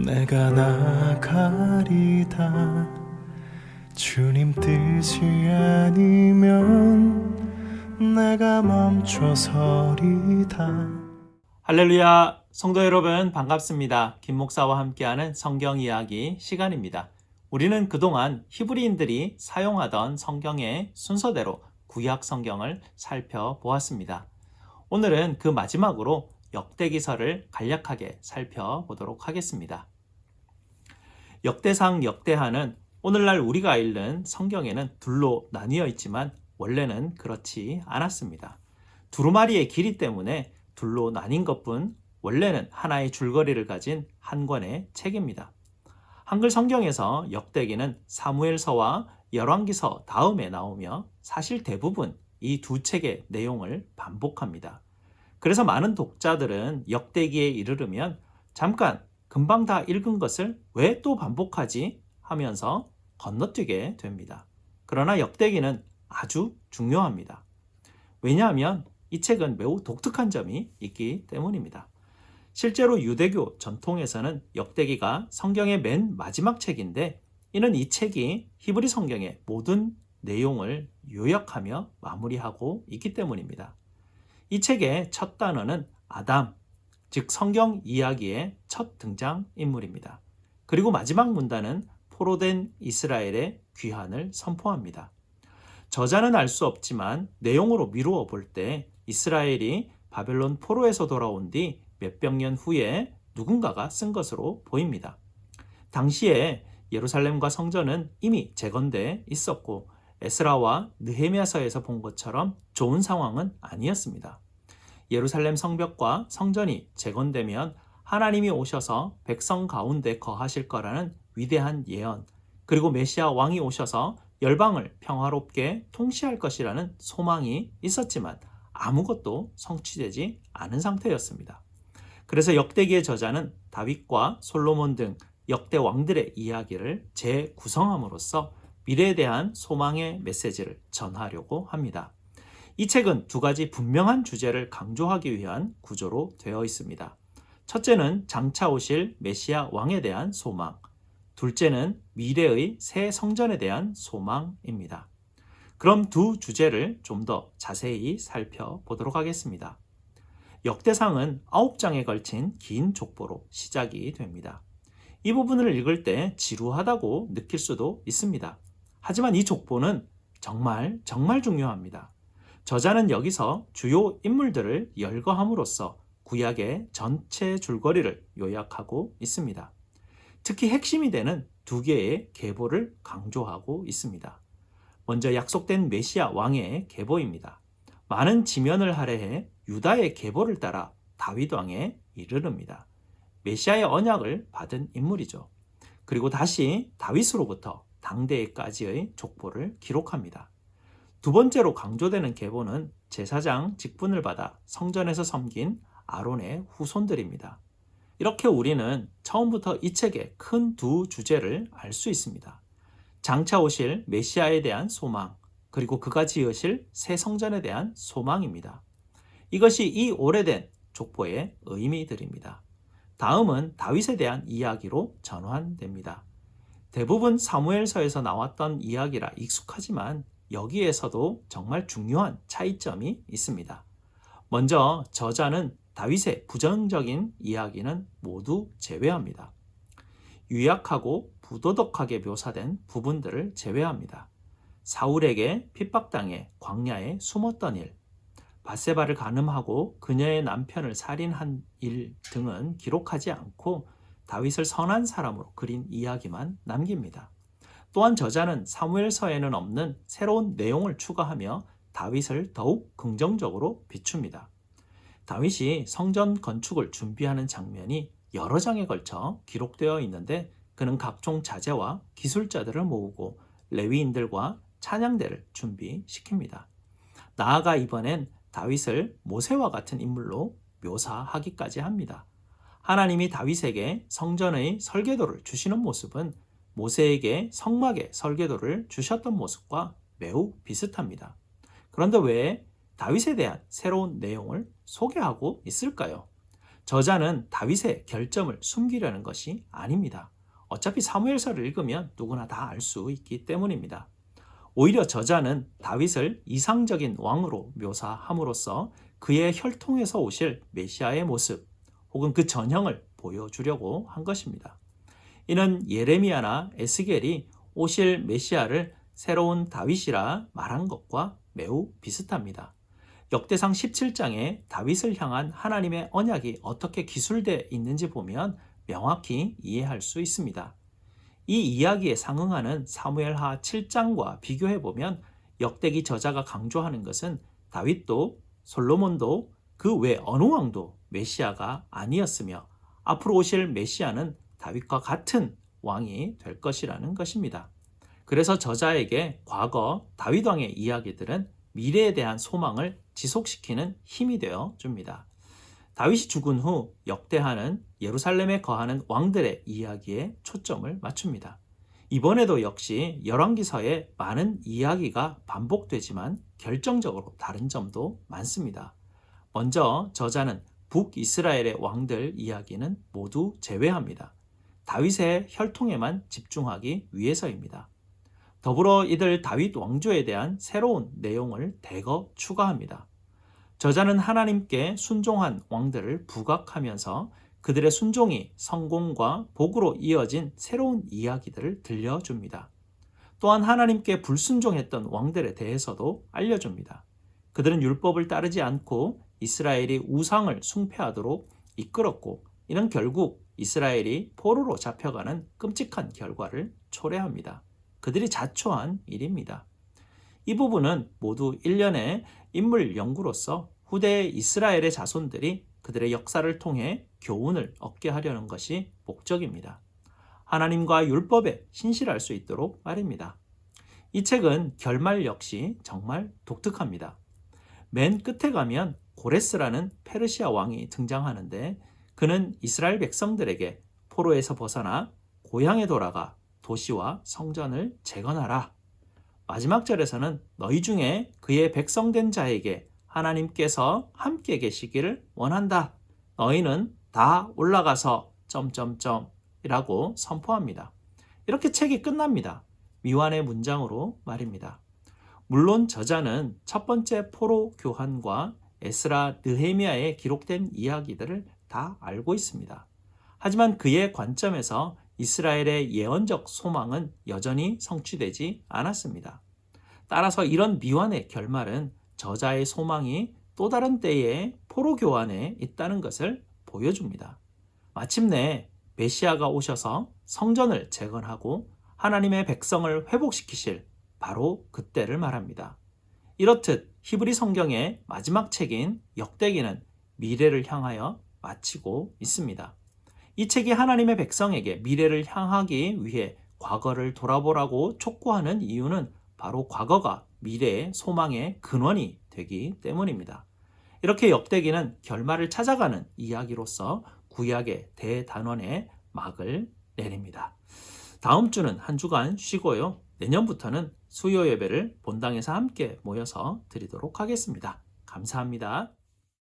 내가 나아가리다. 주님 뜻이 아니면 내가 멈춰서리다. 할렐루야! 성도 여러분 반갑습니다. 김 목사와 함께하는 성경 이야기 시간입니다. 우리는 그동안 히브리인들이 사용하던 성경의 순서대로 구약 성경을 살펴보았습니다. 오늘은 그 마지막으로 역대기서를 간략하게 살펴보도록 하겠습니다. 역대상 역대하는 오늘날 우리가 읽는 성경에는 둘로 나뉘어 있지만 원래는 그렇지 않았습니다. 두루마리의 길이 때문에 둘로 나뉜 것뿐 원래는 하나의 줄거리를 가진 한 권의 책입니다. 한글 성경에서 역대기는 사무엘서와 열왕기서 다음에 나오며 사실 대부분 이 두 책의 내용을 반복합니다. 그래서 많은 독자들은 역대기에 이르르면 잠깐 금방 다 읽은 것을 왜 또 반복하지 하면서 건너뛰게 됩니다. 그러나 역대기는 아주 중요합니다. 왜냐하면 이 책은 매우 독특한 점이 있기 때문입니다. 실제로 유대교 전통에서는 역대기가 성경의 맨 마지막 책인데 이는 이 책이 히브리 성경의 모든 내용을 요약하며 마무리하고 있기 때문입니다. 이 책의 첫 단어는 아담, 즉 성경 이야기의 첫 등장인물입니다. 그리고 마지막 문단은 포로된 이스라엘의 귀환을 선포합니다. 저자는 알 수 없지만 내용으로 미루어 볼 때 이스라엘이 바벨론 포로에서 돌아온 뒤 몇백 년 후에 누군가가 쓴 것으로 보입니다. 당시에 예루살렘과 성전은 이미 재건돼 있었고 에스라와 느헤미야서에서 본 것처럼 좋은 상황은 아니었습니다. 예루살렘 성벽과 성전이 재건되면 하나님이 오셔서 백성 가운데 거하실 거라는 위대한 예언, 그리고 메시아 왕이 오셔서 열방을 평화롭게 통치할 것이라는 소망이 있었지만 아무것도 성취되지 않은 상태였습니다. 그래서 역대기의 저자는 다윗과 솔로몬 등 역대 왕들의 이야기를 재구성함으로써 미래에 대한 소망의 메시지를 전하려고 합니다. 이 책은 두 가지 분명한 주제를 강조하기 위한 구조로 되어 있습니다. 첫째는 장차 오실 메시아 왕에 대한 소망, 둘째는 미래의 새 성전에 대한 소망입니다. 그럼 두 주제를 좀 더 자세히 살펴보도록 하겠습니다. 역대상은 9장에 걸친 긴 족보로 시작이 됩니다. 이 부분을 읽을 때 지루하다고 느낄 수도 있습니다. 하지만 이 족보는 정말 중요합니다. 저자는 여기서 주요 인물들을 열거함으로써 구약의 전체 줄거리를 요약하고 있습니다. 특히 핵심이 되는 두 개의 계보를 강조하고 있습니다. 먼저 약속된 메시아 왕의 계보입니다. 많은 지면을 할애해 유다의 계보를 따라 다윗 왕에 이르릅니다. 메시아의 언약을 받은 인물이죠. 그리고 다시 다윗으로부터 당대까지의 족보를 기록합니다. 두 번째로 강조되는 계보는 제사장 직분을 받아 성전에서 섬긴 아론의 후손들입니다. 이렇게 우리는 처음부터 이 책의 큰 두 주제를 알 수 있습니다. 장차 오실 메시아에 대한 소망, 그리고 그가 지으실 새 성전에 대한 소망입니다. 이것이 이 오래된 족보의 의미들입니다. 다음은 다윗에 대한 이야기로 전환됩니다. 대부분 사무엘서에서 나왔던 이야기라 익숙하지만 여기에서도 정말 중요한 차이점이 있습니다. 먼저 저자는 다윗의 부정적인 이야기는 모두 제외합니다. 유약하고 부도덕하게 묘사된 부분들을 제외합니다. 사울에게 핍박당해 광야에 숨었던 일, 밧세바를 간음하고 그녀의 남편을 살인한 일 등은 기록하지 않고 다윗을 선한 사람으로 그린 이야기만 남깁니다. 또한 저자는 사무엘서에는 없는 새로운 내용을 추가하며 다윗을 더욱 긍정적으로 비춥니다. 다윗이 성전 건축을 준비하는 장면이 여러 장에 걸쳐 기록되어 있는데 그는 각종 자재와 기술자들을 모으고 레위인들과 찬양대를 준비시킵니다. 나아가 이번엔 다윗을 모세와 같은 인물로 묘사하기까지 합니다. 하나님이 다윗에게 성전의 설계도를 주시는 모습은 모세에게 성막의 설계도를 주셨던 모습과 매우 비슷합니다. 그런데 왜 다윗에 대한 새로운 내용을 소개하고 있을까요? 저자는 다윗의 결점을 숨기려는 것이 아닙니다. 어차피 사무엘서를 읽으면 누구나 다 알 수 있기 때문입니다. 오히려 저자는 다윗을 이상적인 왕으로 묘사함으로써 그의 혈통에서 오실 메시아의 모습 혹은 그 전형을 보여주려고 한 것입니다. 이는 예레미야나 에스겔이 오실 메시아를 새로운 다윗이라 말한 것과 매우 비슷합니다. 역대상 17장에 다윗을 향한 하나님의 언약이 어떻게 기술되어 있는지 보면 명확히 이해할 수 있습니다. 이 이야기에 상응하는 사무엘하 7장과 비교해보면 역대기 저자가 강조하는 것은 다윗도 솔로몬도 그 외 어느 왕도 메시아가 아니었으며 앞으로 오실 메시아는 다윗과 같은 왕이 될 것이라는 것입니다. 그래서 저자에게 과거 다윗 왕의 이야기들은 미래에 대한 소망을 지속시키는 힘이 되어 줍니다. 다윗이 죽은 후 역대하는 예루살렘에 거하는 왕들의 이야기에 초점을 맞춥니다. 이번에도 역시 열왕기서에 많은 이야기가 반복되지만 결정적으로 다른 점도 많습니다. 먼저 저자는 북이스라엘의 왕들 이야기는 모두 제외합니다. 다윗의 혈통에만 집중하기 위해서입니다. 더불어 이들 다윗 왕조에 대한 새로운 내용을 대거 추가합니다. 저자는 하나님께 순종한 왕들을 부각하면서 그들의 순종이 성공과 복으로 이어진 새로운 이야기들을 들려줍니다. 또한 하나님께 불순종했던 왕들에 대해서도 알려줍니다. 그들은 율법을 따르지 않고 이스라엘이 우상을 숭배하도록 이끌었고 이는 결국 이스라엘이 포로로 잡혀가는 끔찍한 결과를 초래합니다. 그들이 자초한 일입니다. 이 부분은 모두 일련의 인물 연구로서 후대의 이스라엘의 자손들이 그들의 역사를 통해 교훈을 얻게 하려는 것이 목적입니다. 하나님과 율법에 신실할 수 있도록 말입니다. 이 책은 결말 역시 정말 독특합니다. 맨 끝에 가면 고레스라는 페르시아 왕이 등장하는데 그는 이스라엘 백성들에게 포로에서 벗어나 고향에 돌아가 도시와 성전을 재건하라. 마지막 절에서는 너희 중에 그의 백성된 자에게 하나님께서 함께 계시기를 원한다. 너희는 다 올라가서 이라고 선포합니다. 이렇게 책이 끝납니다. 미완의 문장으로 말입니다. 물론 저자는 첫 번째 포로 교환과 에스라 느헤미야에 기록된 이야기들을 다 알고 있습니다. 하지만 그의 관점에서 이스라엘의 예언적 소망은 여전히 성취되지 않았습니다. 따라서 이런 미완의 결말은 저자의 소망이 또 다른 때의 포로 교환에 있다는 것을 보여줍니다. 마침내 메시아가 오셔서 성전을 재건하고 하나님의 백성을 회복시키실 바로 그때를 말합니다. 이렇듯 히브리 성경의 마지막 책인 역대기는 미래를 향하여 마치고 있습니다. 이 책이 하나님의 백성에게 미래를 향하기 위해 과거를 돌아보라고 촉구하는 이유는 바로 과거가 미래의 소망의 근원이 되기 때문입니다. 이렇게 역대기는 결말을 찾아가는 이야기로서 구약의 대단원의 막을 내립니다. 다음 주는 한 주간 쉬고요. 내년부터는 수요 예배를 본당에서 함께 모여서 드리도록 하겠습니다. 감사합니다.